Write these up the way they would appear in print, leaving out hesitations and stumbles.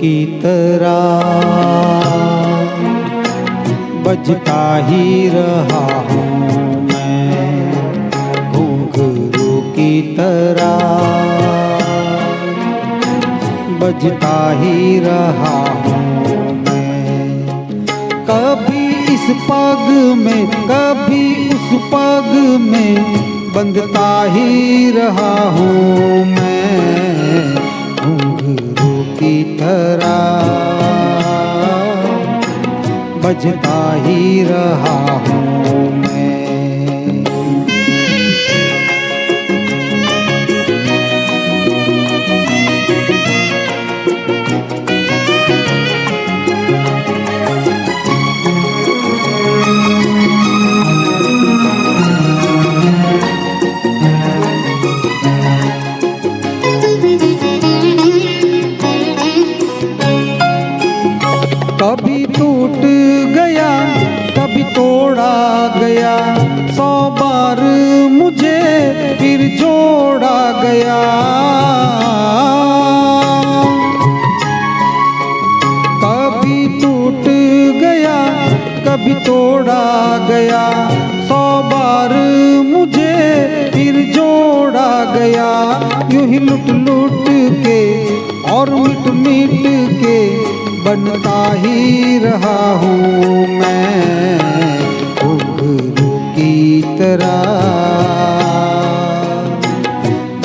की तरह बजता ही रहा हूँ मैं, घुंघरू की तरह बजता ही रहा हूँ मैं। कभी इस पग में कभी उस पग में बंधता ही रहा हूँ मैं, घुंघरू की तरह बजता ही रहा हूँ मैं। कभी टूट गया कभी तोड़ा गया, 100 बार मुझे फिर जोड़ा गया। कभी टूट गया कभी तोड़ा गया, 100 बार मुझे फिर जोड़ा गया। यूं ही लुट लुट के और मिट मिट के बनता ही रहा हूँ मैं, घुंघरू की तरह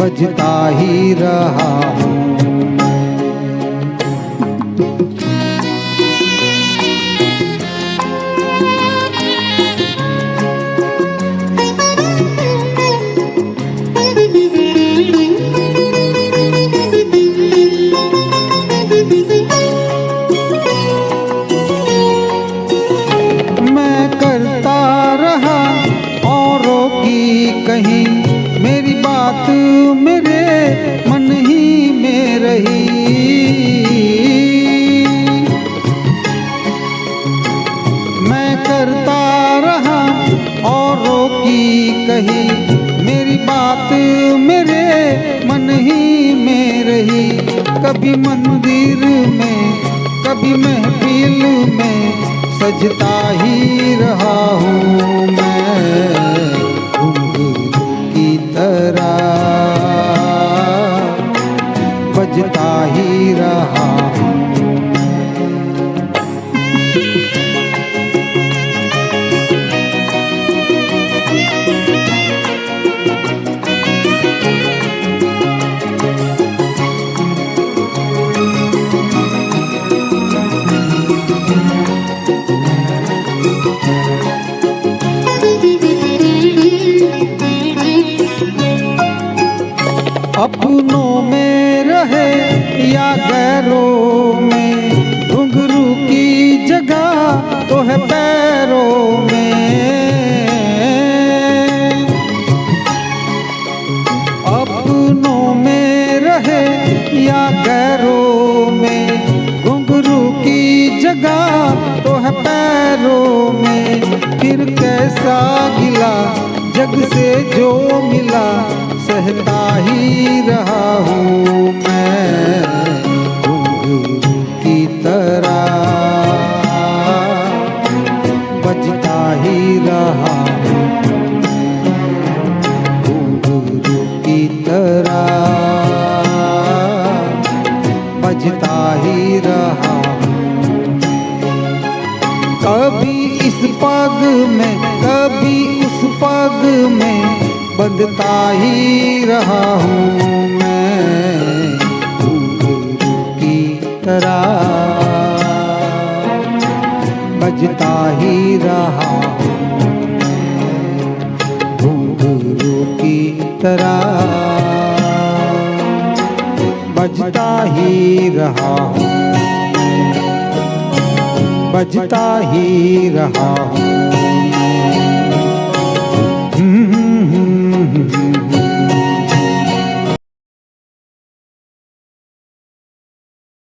बजता ही रहा हूँ। कहीं मेरी बात मेरे मन ही में रही, मैं करता रहा औरों की कही, मेरी बात मेरे मन ही में रही। कभी मंदिर में कभी महफिल में सजता ही रहा हूँ मैं, बजता ही रहा हूँ। अपनों में रहे या गैरों में, घुंघरू की जगह तो है पैरों में। अपनों में रहे या गैरों में, घुंघरू की जगह तो है पैरों में। फिर कैसा गिला जग से जो मिला, सहता ही रहा हूँ मैं, घुंघरू की तरह बजता ही रहा हूँ, घुंघरू की तरह बजता ही रहा हूँ। कभी इस पग में कभी उस पग में बंधता ही रहा हूँ मैं, घुंघरू की तरह बजता ही रहा हूँ मैं, घुंघरू की तरह बजता ही रहा हूँ, बजता ही रहा हूँ।